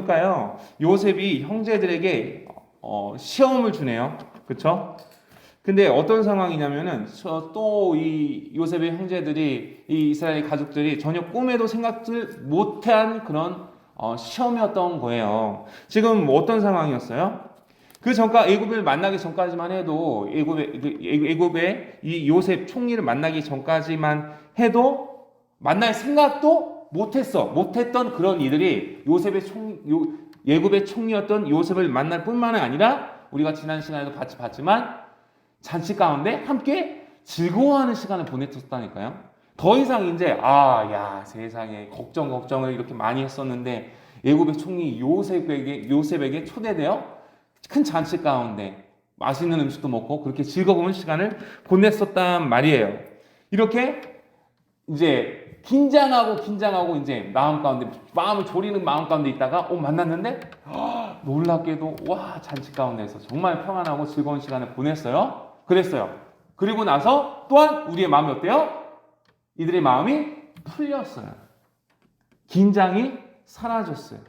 보니까요, 요셉이 형제들에게 시험을 주네요. 그쵸? 근데 어떤 상황이냐면은 또 이 요셉의 형제들이 이 이스라엘 가족들이 전혀 꿈에도 생각을 못한 그런 시험이었던 거예요. 지금 어떤 상황이었어요? 그 전까 애굽을 만나기 전까지만 해도 애굽의 이 요셉 총리를 만나기 전까지만 해도 만날 생각도 못했던 그런 이들이 애굽의 총리였던 요셉을 만날 뿐만 아니라 우리가 지난 시간에도 같이 봤지만 잔치 가운데 함께 즐거워하는 시간을 보냈었다니까요. 더 이상 이제 야 세상에 걱정을 이렇게 많이 했었는데 애굽의 총리 요셉에게 초대되어 큰 잔치 가운데 맛있는 음식도 먹고 그렇게 즐거운 시간을 보냈었단 말이에요. 이렇게 이제 긴장하고 이제 마음을 졸이는 마음 가운데 있다가 만났는데 놀랍게도 잔치 가운데서 정말 평안하고 즐거운 시간을 보냈어요. 그랬어요. 그리고 나서 또한 우리의 마음이 어때요? 이들의 마음이 풀렸어요. 긴장이 사라졌어요.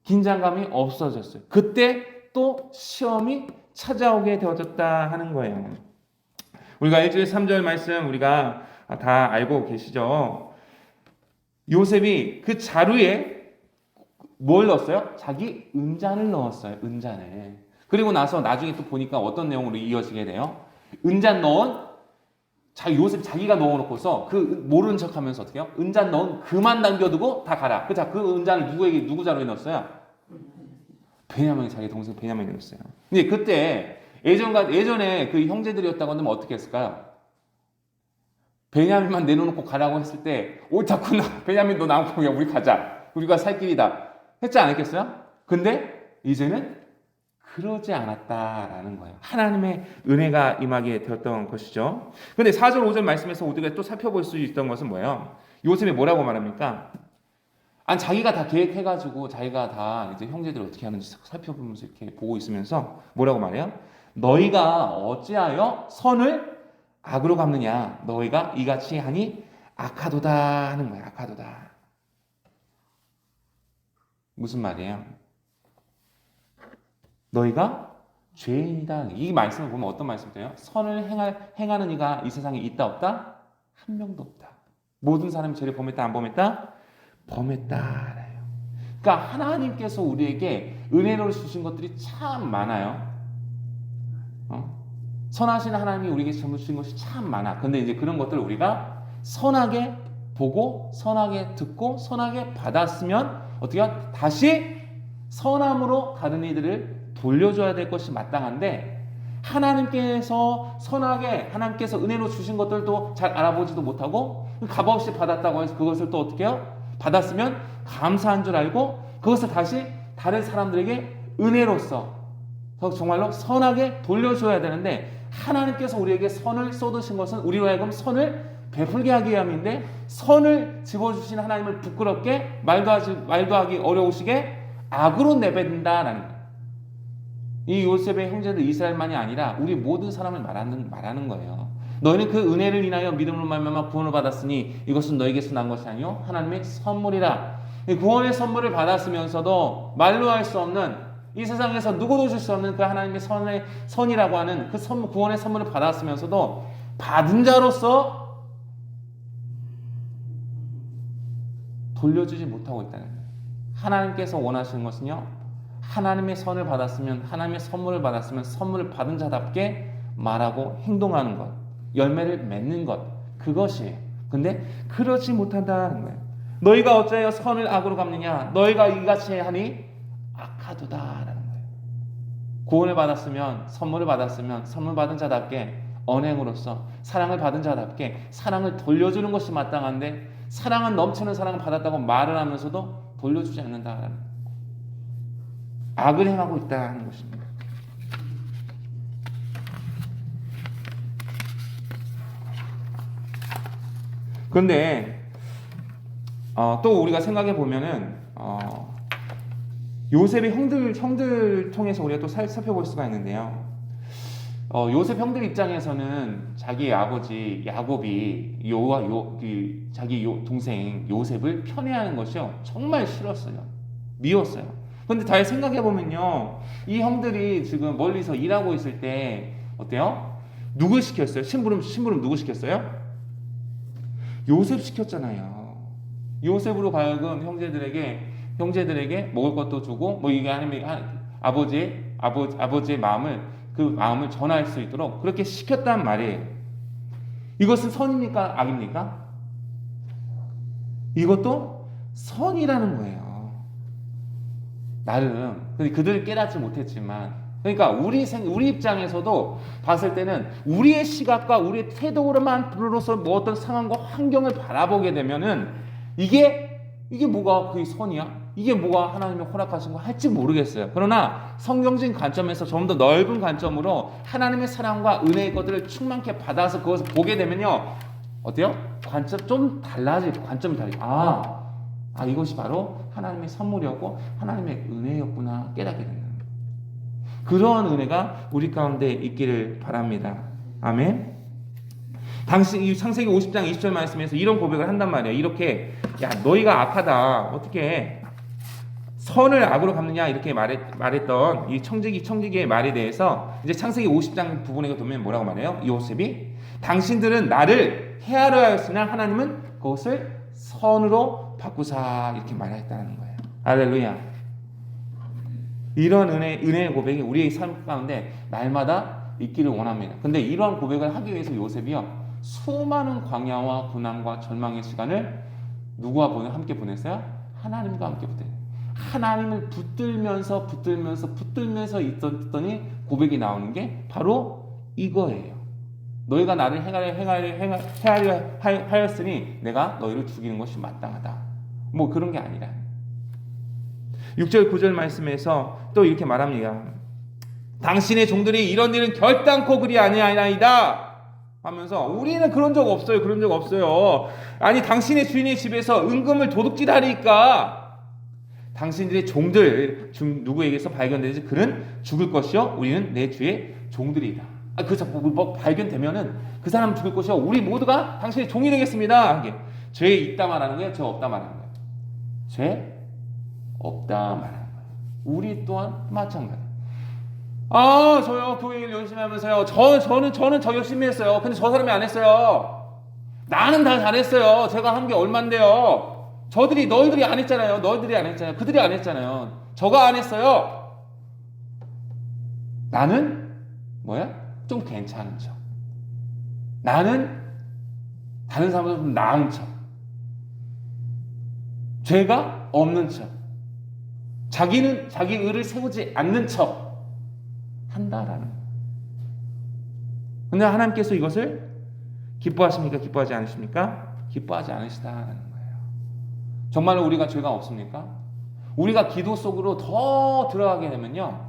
긴장감이 없어졌어요. 그때 또 시험이 찾아오게 되어졌다 하는 거예요. 우리가 1절 3절 말씀 우리가 다 알고 계시죠? 요셉이 그 자루에 뭘 넣었어요? 자기 은잔을 넣었어요. 은잔을. 그리고 나서 나중에 또 보니까 어떤 내용으로 이어지게 돼요? 은잔 넣은 요셉 자기가 넣어놓고서 그 모르는 척하면서 어떻게 해요? 은잔 넣은 그만 남겨두고 다 가라. 그 은잔을 누구 자루에 넣었어요? 베냐민이 자기 동생 베냐민이 넣었어요. 근데 그때 예전에 그 형제들이었다고 하면 어떻게 했을까요? 베냐민만 내놓고 가라고 했을 때 옳다구나. 베냐민 너 남고 우리 가자. 우리가 살 길이다. 했지 않았겠어요? 근데 이제는 그러지 않았다라는 거예요. 하나님의 은혜가 임하게 되었던 것이죠. 근데 4절 5절 말씀에서 우리가 또 살펴볼 수 있던 것은 뭐예요? 요셉이 뭐라고 말합니까? 자기가 다 계획해가지고 자기가 다 이제 형제들 어떻게 하는지 살펴보면서 이렇게 보고 있으면서 뭐라고 말해요? 너희가 어찌하여 선을 악으로 갚느냐? 너희가 이같이 하니 악하도다 하는 거예요. 악하도다. 무슨 말이에요? 너희가 죄인이다. 이 말씀을 보면 어떤 말씀이에요? 선을 행하는 이가 이 세상에 있다 없다? 한 명도 없다. 모든 사람이 죄를 범했다 안 범했다? 범했다. 그러니까 하나님께서 우리에게 은혜로 주신 것들이 참 많아요. 선하신 하나님이 우리에게 주신 것이 참 많아. 근데 이제 그런 것들을 우리가 선하게 보고 선하게 듣고 선하게 받았으면 어떻게 다시 선함으로 다른 이들을 돌려줘야 될 것이 마땅한데 하나님께서 은혜로 주신 것들도 잘 알아보지도 못하고 값없이 받았다고 해서 그것을 또 어떻게 해요? 받았으면 감사한 줄 알고 그것을 다시 다른 사람들에게 은혜로서 정말로 선하게 돌려줘야 되는데 하나님께서 우리에게 선을 쏟으신 것은 우리로 하여금 선을 베풀게 하기 위함인데 선을 집어주신 하나님을 부끄럽게 말도 하기 어려우시게 악으로 내뱉는다라는 거예요. 이 요셉의 형제들 이스라엘만이 아니라 우리 모든 사람을 말하는 거예요. 너희는 그 은혜를 인하여 믿음으로 말미암아 구원을 받았으니 이것은 너에게서 난 것이 아니요 하나님의 선물이라. 구원의 선물을 받았으면서도 말로 할 수 없는 이 세상에서 누구도 줄 수 없는 그 하나님의 선이라고 하는 그 구원의 선물을 받았으면서도 받은 자로서 돌려주지 못하고 있다는 거예요. 하나님께서 원하시는 것은요, 하나님의 선을 받았으면, 하나님의 선물을 받았으면 선물을 받은 자답게 말하고 행동하는 것, 열매를 맺는 것, 그것이에요. 근데 그렇지 못한다는 거예요. 너희가 어찌하여 선을 악으로 갚느냐? 너희가 이같이 하니 악하도다라는 거예요. 구원을 받았으면, 선물을 받았으면 선물 받은 자답게 언행으로서 사랑을 받은 자답게 사랑을 돌려주는 것이 마땅한데 사랑은 넘치는 사랑을 받았다고 말을 하면서도 돌려주지 않는다라는 거예요. 악을 행하고 있다는 것입니다. 그런데 또 우리가 생각해 보면은 요셉의 형들 통해서 우리가 또 살펴볼 수가 있는데요. 요셉 형들 입장에서는 자기 아버지 야곱이 자기 동생 요셉을 편애하는 것이요 정말 싫었어요. 미웠어요. 근데 잘 생각해 보면요, 이 형들이 지금 멀리서 일하고 있을 때 어때요? 누구 시켰어요? 심부름 누구 시켰어요? 요셉 시켰잖아요. 요셉으로 하여금 형제들에게 먹을 것도 주고, 뭐 이게 아니면 아버지의 그 마음을 전할 수 있도록 그렇게 시켰단 말이에요. 이것은 선입니까? 악입니까? 이것도 선이라는 거예요. 나름. 그들을 깨닫지 못했지만, 그러니까 우리 입장에서도 봤을 때는 우리의 시각과 우리의 태도로만 불로서 뭐 어떤 상황과 환경을 바라보게 되면은 이게 뭐가 그게 선이야? 이게 뭐가 하나님의 허락하신 거 할지 모르겠어요. 그러나 성경적인 관점에서 좀 더 넓은 관점으로 하나님의 사랑과 은혜의 것들을 충만케 받아서 그것을 보게 되면요, 어때요? 관점 좀 달라지고, 관점이 달라지고, 이것이 바로 하나님의 선물이었고 하나님의 은혜였구나 깨닫게 된다. 그러한 은혜가 우리 가운데 있기를 바랍니다. 아멘. 당시 창세기 50장 20절 말씀에서 이런 고백을 한단 말이에요. 이렇게, 야, 너희가 악하다, 어떻게 선을 악으로 갚느냐, 이렇게 말했던 이 청지기의 말에 대해서 이제 창세기 50장 부분에 보면 뭐라고 말해요? 요셉이, 당신들은 나를 해하려 하였으나 하나님은 그것을 선으로 바꾸사, 이렇게 말했다는 거예요. 할렐루야. 이런 은혜의 고백이 우리의 삶 가운데 날마다 있기를 원합니다. 근데 이러한 고백을 하기 위해서 요셉이요, 수많은 광야와 고난과 절망의 시간을 누구와 함께 보냈어요? 하나님과 함께 보냈어요. 하나님을 붙들면서 있었더니 고백이 나오는 게 바로 이거예요. 너희가 나를 행하려 하였으니 내가 너희를 죽이는 것이 마땅하다. 뭐 그런 게 아니라 6절 9절 말씀에서 또 이렇게 말합니다. 당신의 종들이 이런 일은 결단코 그리 아니하나이다 하면서, 우리는 그런 적 없어요. 아니, 당신의 주인의 집에서 은금을 도둑질하니까 당신들의 종들 누구에게서 발견되지 그는 죽을 것이요 우리는 내 주의 종들이다. 그래서 뭐 발견되면은 그 사람 죽을 것이요 우리 모두가 당신의 종이 되겠습니다. 죄 있다 말하는 거예요? 죄 없다 말하는 거예요? 죄 없다 말하는 거예요. 우리 또한 마찬가지. 저요 교회 일 열심히 하면서요, 저는 저 열심히 했어요. 근데 저 사람이 안 했어요. 나는 다 잘했어요. 제가 한 게 얼만데요. 너희들이 안 했잖아요. 그들이 안 했잖아요. 저가 안 했어요. 나는 뭐야? 좀 괜찮은 척. 나는 다른 사람보다 좀 나은 척. 죄가 없는 척. 자기는 자기 의를 세우지 않는 척 한다라는 거예요. 근데 하나님께서 이것을 기뻐하십니까? 기뻐하지 않으십니까? 기뻐하지 않으시다라는 거예요. 정말로 우리가 죄가 없습니까? 우리가 기도 속으로 더 들어가게 되면요,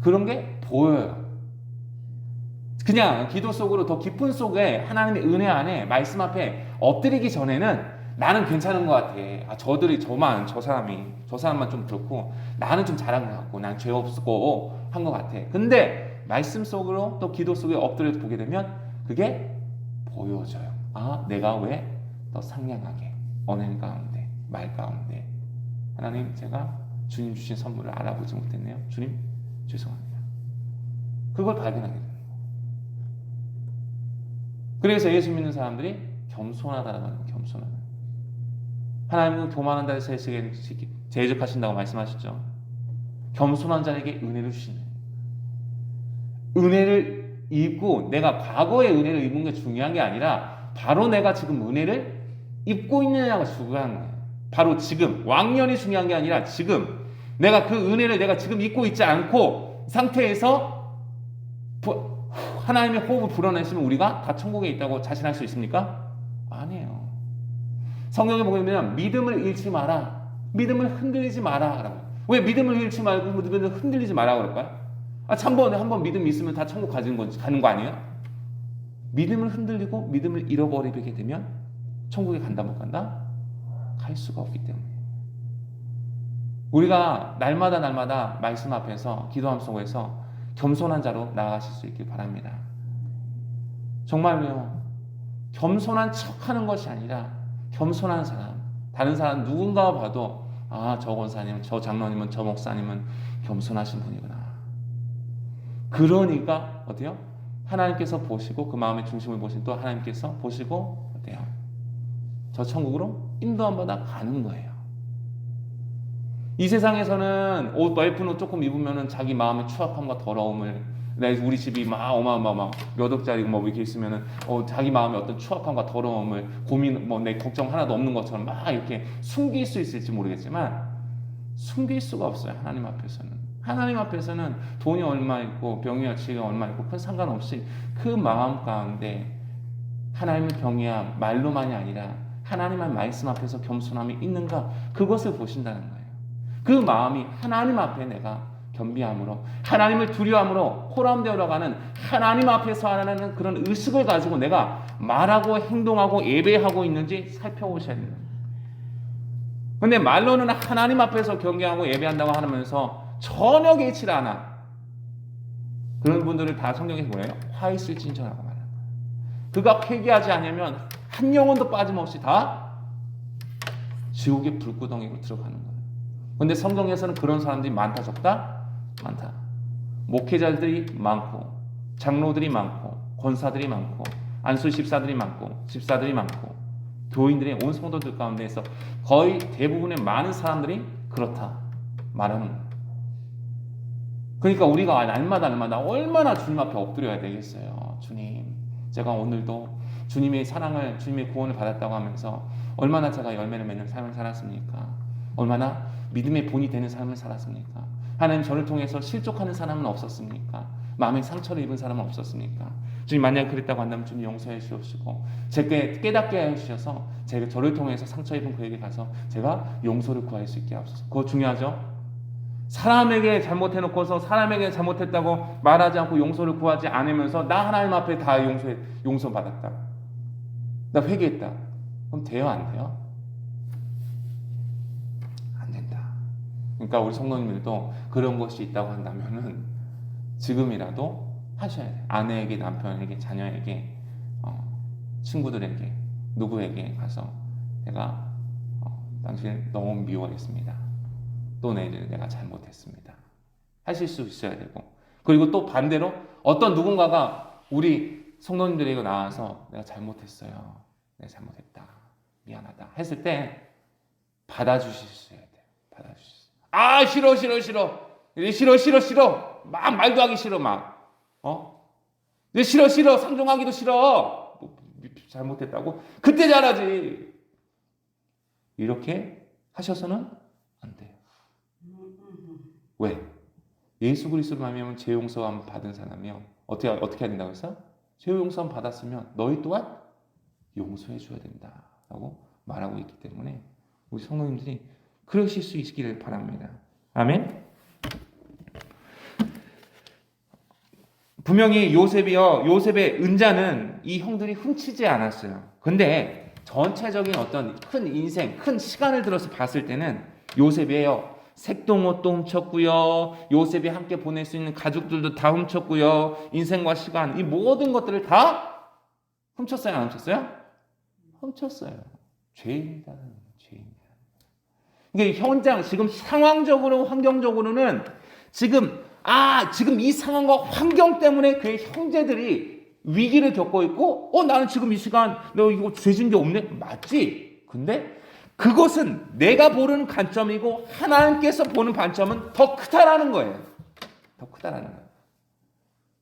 그런 게 보여요. 그냥 기도 속으로 더 깊은 속에 하나님의 은혜 안에 말씀 앞에 엎드리기 전에는 나는 괜찮은 것 같아. 저 사람만 좀 그렇고 나는 좀 잘한 것 같고 난 죄 없고 한 것 같아. 근데 말씀 속으로 또 기도 속에 엎드려 보게 되면 그게 보여져요. 내가 왜 더 상냥하게 언행 가운데 말 가운데 하나님, 제가 주님 주신 선물을 알아보지 못했네요. 주님 죄송합니다. 그걸 발견하게 돼요. 그래서 예수 믿는 사람들이 겸손하다는 거예요. 겸손하다. 하나님은 교만한 자에게 대적하신다고 말씀하셨죠. 겸손한 자에게 은혜를 주시는, 은혜를 입고 내가 과거의 은혜를 입은 게 중요한 게 아니라 바로 내가 지금 은혜를 입고 있느냐가 중요한 거예요. 바로 지금, 왕년이 중요한 게 아니라 지금 내가 그 은혜를 내가 지금 입고 있지 않고 상태에서 하나님의 호흡을 불어내시면 우리가 다 천국에 있다고 자신할 수 있습니까? 아니에요. 성경에 보면 믿음을 잃지 마라, 믿음을 흔들리지 마라. 왜 믿음을 잃지 말고 믿음을 흔들리지 마라 그럴까요? 한번 믿음이 있으면 다 천국 가는 거 아니에요? 믿음을 흔들리고 믿음을 잃어버리게 되면 천국에 간다 못 간다? 갈 수가 없기 때문에 우리가 날마다 말씀 앞에서 기도함 속에서 겸손한 자로 나아가실 수 있길 바랍니다. 정말요, 겸손한 척하는 것이 아니라 겸손한 사람, 다른 사람 누군가 봐도 아, 저 권사님, 저 장로님은, 저 목사님은 겸손하신 분이구나. 그러니까 어때요? 하나님께서 보시고 그 마음의 중심을 보신 또 하나님께서 보시고 어때요? 저 천국으로 인도함받아 가는 거예요. 이 세상에서는 옷 얇은 옷 조금 입으면은 자기 마음의 추악함과 더러움을 우리 집이 막 어마어마 몇 억짜리 뭐 이렇게 있으면은 자기 마음의 어떤 추악함과 더러움을 고민 내 걱정 하나도 없는 것처럼 막 이렇게 숨길 수 있을지 모르겠지만 숨길 수가 없어요. 하나님 앞에서는. 하나님 앞에서는 돈이 얼마 있고 병이야 지가 얼마 있고 큰 상관없이 그 마음 가운데 하나님을 경외함 말로만이 아니라 하나님의 말씀 앞에서 겸손함이 있는가 그것을 보신다는 거예요. 그 마음이 하나님 앞에 내가 겸비함으로 하나님을 두려움으로 호람되어 가는 하나님 앞에서 하는 그런 의식을 가지고 내가 말하고 행동하고 예배하고 있는지 살펴보셔야 돼요. 근데 말로는 하나님 앞에서 경외하고 예배한다고 하면서 전혀 개의치를 않아. 그런 분들을 다 성경에서 뭐예요? 화있을진전하고 말하는 거예요. 그가 회개하지 않으면 한 영혼도 빠짐없이 다 지옥의 불구덩이로 들어가는 거예요. 근데 성경에서는 그런 사람들이 많다 적다? 많다. 목회자들이 많고 장로들이 많고 권사들이 많고 안수 집사들이 많고 집사들이 많고 교인들의 온 성도들 가운데에서 거의 대부분의 많은 사람들이 그렇다 말하는 거예요. 그러니까 우리가 날마다 얼마나 주님 앞에 엎드려야 되겠어요. 주님, 제가 오늘도 주님의 사랑을 주님의 구원을 받았다고 하면서 얼마나 제가 열매를 맺는 삶을 살았습니까? 얼마나 믿음의 본이 되는 삶을 살았습니까? 하나님 저를 통해서 실족하는 사람은 없었습니까? 마음에 상처를 입은 사람은 없었습니까? 주님 만약 그랬다고 한다면 주님 용서해 주옵시고 제게 깨닫게 해주셔서 제가 저를 통해서 상처 입은 그에게 가서 제가 용서를 구할 수 있게 하옵소서. 그거 중요하죠? 사람에게 잘못해놓고서 사람에게 잘못했다고 말하지 않고 용서를 구하지 않으면서 나 하나님 앞에 다 용서받았다. 나 회개했다. 그럼 돼요? 안 돼요? 안 된다. 그러니까 우리 성도님들도 그런 것이 있다고 한다면은 지금이라도 하셔야 돼요. 아내에게, 남편에게, 자녀에게, 친구들에게, 누구에게 가서 내가 당신을 너무 미워했습니다. 또 내가 잘못했습니다. 하실 수 있어야 되고 그리고 또 반대로 어떤 누군가가 우리 성도님들에게 나와서 내가 잘못했어요. 내가 잘못했다. 미안하다. 했을 때 받아주셔야 돼요. 받아주셔야 돼요. 아 싫어. 막 말도 하기 싫어 막. 싫어. 상종하기도 싫어. 잘못했다고? 그때 잘하지. 이렇게 하셔서는 안 돼요. 왜? 예수 그리스도로 말미암아 죄 용서함 받은 사람이요. 어떻게 해야 된다고 했어? 죄 용서함 받았으면 너희 또한 용서해 줘야 된다라고 말하고 있기 때문에 우리 성도님들이 그러실 수 있기를 바랍니다. 아멘. 분명히 요셉의 은자는 이 형들이 훔치지 않았어요. 근데 전체적인 어떤 큰 인생, 큰 시간을 들어서 봤을 때는 요셉이에요. 색동옷도 훔쳤고요. 요셉이 함께 보낼 수 있는 가족들도 다 훔쳤고요. 인생과 시간, 이 모든 것들을 다 훔쳤어요? 안 훔쳤어요? 훔쳤어요. 죄인이다. 죄인이다. 이게 현장, 지금 상황적으로, 환경적으로는 지금 이 상황과 환경 때문에 그의 형제들이 위기를 겪고 있고, 나는 지금 이 시간, 너 이거 죄진 게 없네? 맞지? 근데 그것은 내가 보는 관점이고 하나님께서 보는 관점은 더 크다라는 거예요. 더 크다라는 거예요.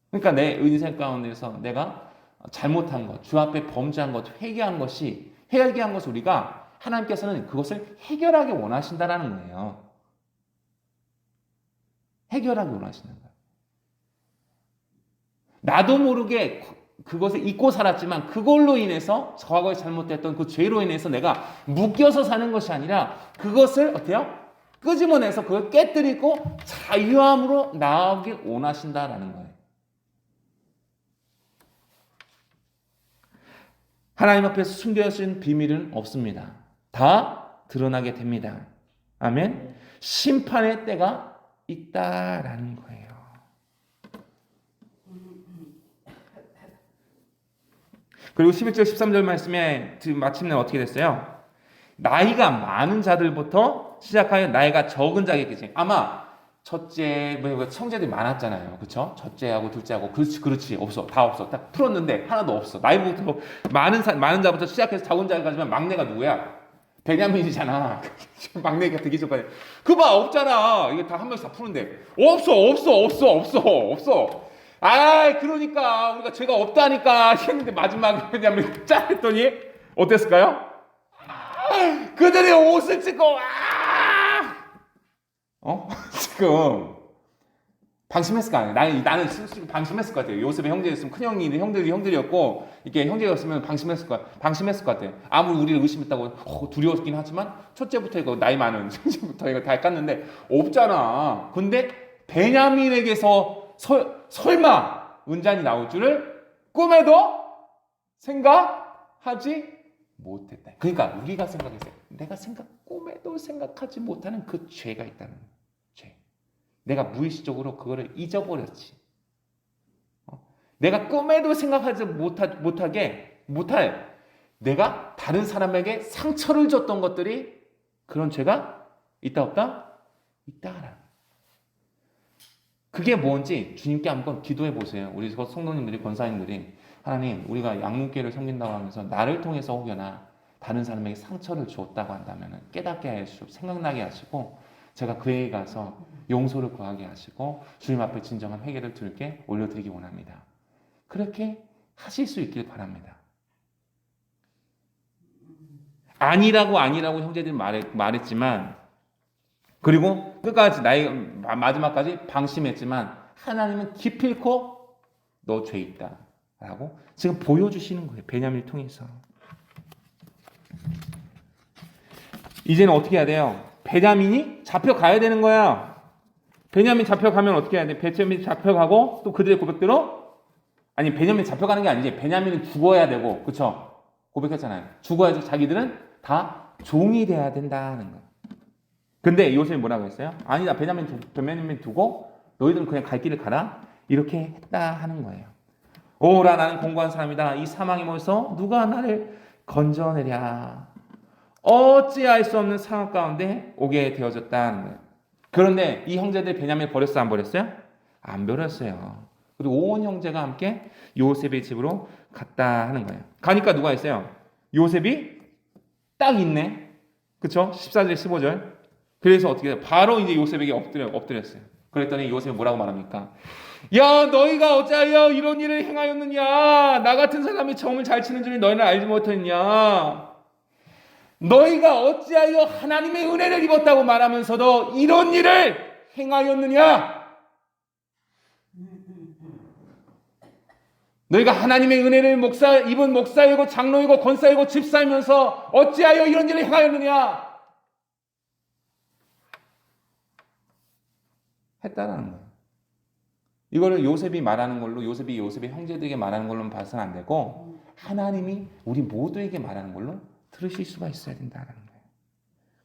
그러니까 내 인생 가운데서 내가 잘못한 것, 주 앞에 범죄한 것, 회개한 것을 우리가 하나님께서는 그것을 해결하기 원하신다라는 거예요. 해결하기 원하시는 거예요. 나도 모르게 그것을 잊고 살았지만 그걸로 인해서 과거에 잘못했던 그 죄로 인해서 내가 묶여서 사는 것이 아니라 그것을 어때요? 끄집어내서 그걸 깨뜨리고 자유함으로 나아가길 원하신다라는 거예요. 하나님 앞에서 숨겨진 비밀은 없습니다. 다 드러나게 됩니다. 아멘. 심판의 때가 있다라는 거예요. 그리고 11절 13절 말씀에 마침내 어떻게 됐어요? 나이가 많은 자들부터 시작하여 나이가 적은 자에게 아마 첫째, 형제들이 많았잖아요. 그쵸? 첫째하고 둘째하고, 그렇지. 없어. 다 없어. 딱 풀었는데, 하나도 없어. 나이부터, 많은 자부터 시작해서 적은 자까지만 막내가 누구야? 베냐민이잖아. 막내가 되기 전까지. 그봐, 없잖아. 이거 다 한 명씩 다 푸는데. 없어. 그러니까, 우리가 죄가 없다니까. 했는데 마지막에 베냐민이 짠! 했더니, 어땠을까요? 그들이 옷을 찢고, 지금 방심했을 거 아니에요. 나는 방심했을 것 같아요. 요셉의 형제였으면 큰 형들이었고 이게 형제였으면 방심했을 것 같아요. 아무리 우리를 의심했다고 두려웠긴 하지만 첫째부터 이거 나이 많은 첫째부터 이거 다 깠는데 없잖아. 근데 베냐민에게서 설마 은잔이 나올 줄을 꿈에도 생각하지 못했다. 그러니까 우리가 생각했어요. 내가 꿈에도 생각하지 못하는 그 죄가 있다는 죄. 내가 무의식적으로 그거를 잊어버렸지. 내가 꿈에도 생각하지 못할 내가 다른 사람에게 상처를 줬던 것들이 그런 죄가 있다 없다? 있다. 그게 뭔지 주님께 한번 기도해 보세요. 우리 성도님들이 권사님들이 하나님 우리가 양육계를 섬긴다고 하면서 나를 통해서 혹여나 다른 사람에게 상처를 주었다고 한다면 깨닫게 하시고 생각나게 하시고 제가 그에게 가서 용서를 구하게 하시고 주님 앞에 진정한 회개를 들게 올려드리기 원합니다. 그렇게 하실 수 있길 바랍니다. 아니라고 형제들이 말했지만 그리고 끝까지 마지막까지 방심했지만 하나님은 기필코 너 죄 있다 라고 지금 보여주시는 거예요. 베냐민을 통해서. 이제는 어떻게 해야 돼요? 베냐민이 잡혀가야 되는 거야. 베냐민 잡혀가면 어떻게 해야 돼? 베냐민 잡혀가고 또 그들의 고백대로 베냐민 잡혀가는 게 아니지. 베냐민은 죽어야 되고 그쵸? 고백했잖아요. 죽어야지 자기들은 다 종이 돼야 된다는 거야. 근데 요셉이 뭐라고 했어요? 아니다. 베냐민 두고 너희들은 그냥 갈 길을 가라. 이렇게 했다 하는 거예요. 오라 나는 공고한 사람이다. 이 사망의 몸에서 누가 나를 건져내랴. 어찌할 수 없는 상황 가운데 오게 되어졌다는 거예요. 그런데 이 형제들 베냐민을 버렸어요? 안 버렸어요? 안 버렸어요. 그리고 온 형제가 함께 요셉의 집으로 갔다 하는 거예요. 가니까 누가 있어요? 요셉이 딱 있네. 그쵸? 14절 15절. 그래서 어떻게 해요? 바로 이제 요셉에게 엎드렸어요. 그랬더니 요셉이 뭐라고 말합니까? 야 너희가 어찌하여 이런 일을 행하였느냐? 나 같은 사람이 점을 잘 치는 줄을 너희는 알지 못했냐? 너희가 어찌하여 하나님의 은혜를 입었다고 말하면서도 이런 일을 행하였느냐? 너희가 하나님의 은혜를 입은 목사이고 장로이고 권사이고 집사이면서 어찌하여 이런 일을 행하였느냐? 했다라는 거예요. 이거를 요셉이 말하는 걸로 요셉의 형제들에게 말하는 걸로는 봐서는 안 되고 하나님이 우리 모두에게 말하는 걸로 들으실 수가 있어야 된다는 거예요.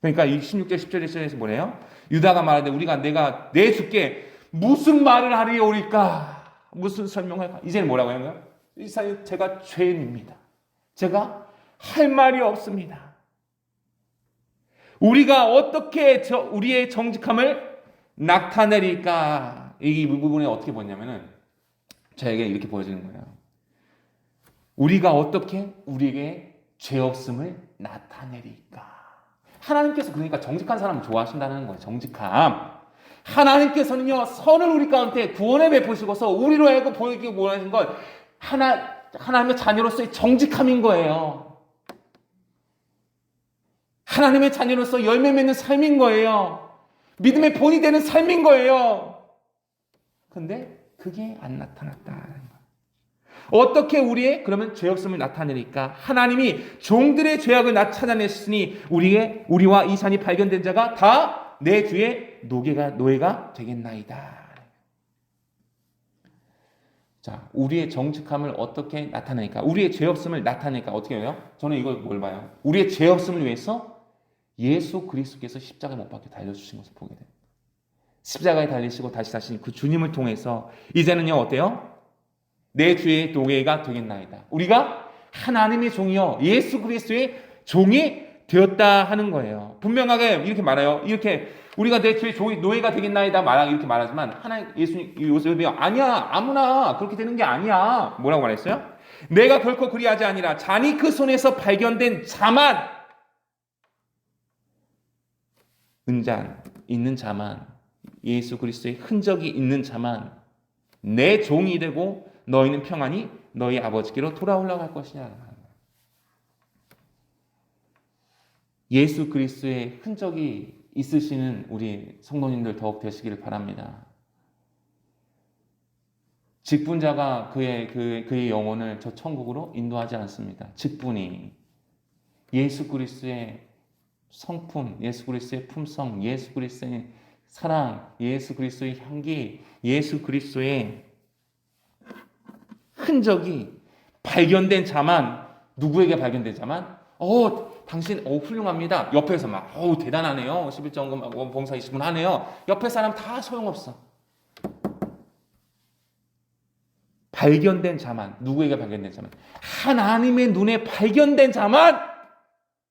그러니까 16절 10절에 써서 뭐래요? 유다가 말하되 우리가 내가 내 주께 무슨 말을 하리오리까? 무슨 설명할까? 이제는 뭐라고 하는 거예요? 이사야 제가 죄인입니다. 제가 할 말이 없습니다. 우리가 어떻게 우리의 정직함을 나타내릴까? 이 부분에 어떻게 보냐면은 저에게 이렇게 보여지는 거예요. 우리가 어떻게 우리에게 죄 없음을 나타내릴까? 하나님께서 그러니까 정직한 사람을 좋아하신다는 거예요. 정직함. 하나님께서는요 선을 우리 가운데 구원에 베푸시고서 우리로 하여금 보이기 원하신 건 하나님의 자녀로서의 정직함인 거예요. 하나님의 자녀로서 열매 맺는 삶인 거예요. 믿음의 본이 되는 삶인 거예요. 근데 그게 안 나타났다는 거예요. 어떻게 그러면 죄 없음을 나타내니까 하나님이 종들의 죄악을 찾아냈으니 우리와 이 산이 발견된 자가 다 내 주의 노예가 되겠나이다. 자, 우리의 정직함을 어떻게 나타내니까? 우리의 죄 없음을 나타내니까 어떻게 해요? 저는 이걸 뭘 봐요? 우리의 죄 없음을 위해서 예수 그리스도께서 십자가에 못 박혀 달려주신 것을 보게 돼요. 십자가에 달리시고 다시 그 주님을 통해서 이제는요 어때요? 내 주의 노예가 되겠나이다. 우리가 하나님의 종이요 예수 그리스도의 종이 되었다 하는 거예요. 분명하게 이렇게 말해요. 이렇게 우리가 내 주의 노예가 되겠나이다 이렇게 말하지만 하나님 예수님 요셉이 아니야, 아무나 그렇게 되는 게 아니야. 뭐라고 말했어요? 내가 결코 그리하지 아니라 잔이 그 손에서 발견된 자만, 은잔 있는 자만, 예수 그리스도의 흔적이 있는 자만 내 종이 되고 너희는 평안히 너희 아버지께로 돌아올라갈 것이냐. 예수 그리스도의 흔적이 있으시는 우리 성도님들 더욱 되시기를 바랍니다. 직분자가 그의 영혼을 저 천국으로 인도하지 않습니다. 직분이 예수 그리스도의 성품, 예수 그리스도의 품성, 예수 그리스도의 사랑, 예수 그리스도의 향기, 예수 그리스도의 흔적이 발견된 자만, 누구에게 발견된 자만? 당신 훌륭합니다. 옆에서 막 대단하네요. 11점금 봉사 20분 하네요. 옆에 사람 다 소용없어. 발견된 자만, 누구에게 발견된 자만? 하나님의 눈에 발견된 자만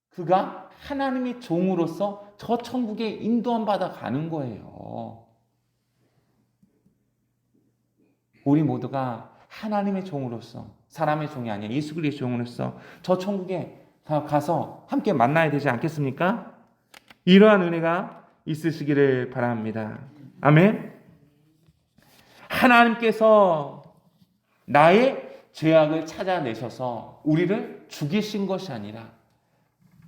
그가 하나님의 종으로서 저 천국에 인도함 받아 가는 거예요. 우리 모두가 하나님의 종으로서, 사람의 종이 아니라 예수 그리스도의 종으로서 저 천국에 가서 함께 만나야 되지 않겠습니까? 이러한 은혜가 있으시기를 바랍니다. 아멘. 하나님께서 나의 죄악을 찾아내셔서 우리를 죽이신 것이 아니라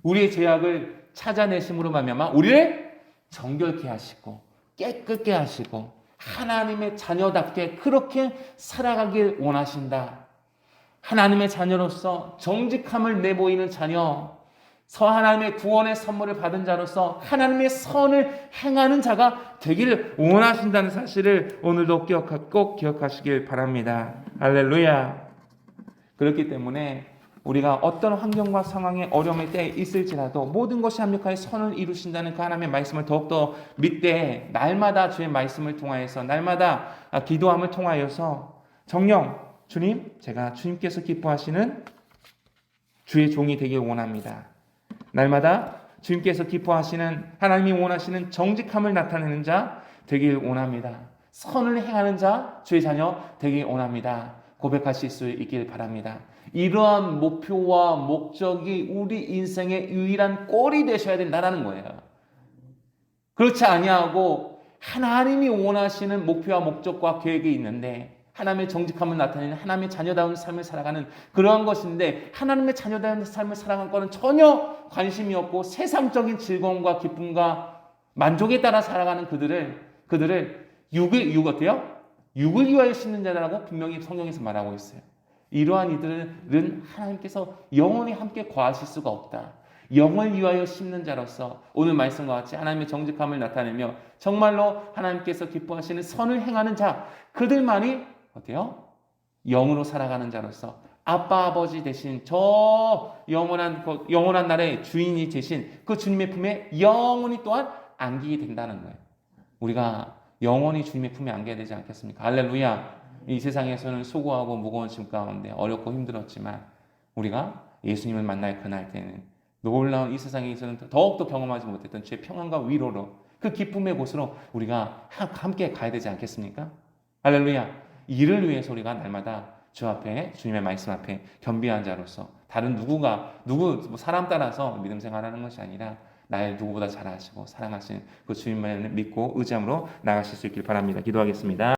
우리의 죄악을 찾아내심으로 말미암아 우리를 정결케 하시고 깨끗게 하시고 하나님의 자녀답게 그렇게 살아가길 원하신다. 하나님의 자녀로서 정직함을 내보이는 자녀, 하나님의 구원의 선물을 받은 자로서 하나님의 선을 행하는 자가 되기를 원하신다는 사실을 오늘도 꼭 기억하시길 바랍니다. 할렐루야. 그렇기 때문에 우리가 어떤 환경과 상황에 어려움의 때에 있을지라도 모든 것이 합력하여 선을 이루신다는 그 하나님의 말씀을 더욱더 믿되 날마다 주의 말씀을 통하여서 날마다 기도함을 통하여서 정령 주님, 제가 주님께서 기뻐하시는 주의 종이 되길 원합니다. 날마다 주님께서 기뻐하시는 하나님이 원하시는 정직함을 나타내는 자 되길 원합니다. 선을 행하는 자, 주의 자녀 되길 원합니다. 고백하실 수 있길 바랍니다. 이러한 목표와 목적이 우리 인생의 유일한 꼴이 되셔야 된다는 거예요. 그렇지 아니하고 하나님이 원하시는 목표와 목적과 계획이 있는데 하나님의 정직함을 나타내는 하나님의 자녀다운 삶을 살아가는 그러한 것인데 하나님의 자녀다운 삶을 살아가는 것은 전혀 관심이 없고 세상적인 즐거움과 기쁨과 만족에 따라 살아가는 그들을 육을 위하여 심는 자라고 분명히 성경에서 말하고 있어요. 이러한 이들은 하나님께서 영원히 함께 거하실 수가 없다. 영을 위하여 심는 자로서 오늘 말씀과 같이 하나님의 정직함을 나타내며 정말로 하나님께서 기뻐하시는 선을 행하는 자, 그들만이 어때요? 영으로 살아가는 자로서 아빠 아버지 대신 저 영원한 날의 주인이 되신 그 주님의 품에 영원히 또한 안기게 된다는 거예요. 우리가 영원히 주님의 품에 안겨야 되지 않겠습니까? 할렐루야. 이 세상에서는 수고하고 무거운 짐 가운데 어렵고 힘들었지만 우리가 예수님을 만날 그날 때는 놀라운 이 세상에서는 더욱더 경험하지 못했던 주의 평안과 위로로 그 기쁨의 곳으로 우리가 함께 가야 되지 않겠습니까? 할렐루야. 이를 위해서 우리가 날마다 주 앞에 주님의 말씀 앞에 겸비한 자로서 다른 누구 사람 따라서 믿음 생활하는 것이 아니라 나를 누구보다 잘 아시고 사랑하신 그 주님만을 믿고 의지함으로 나가실 수 있길 바랍니다. 기도하겠습니다.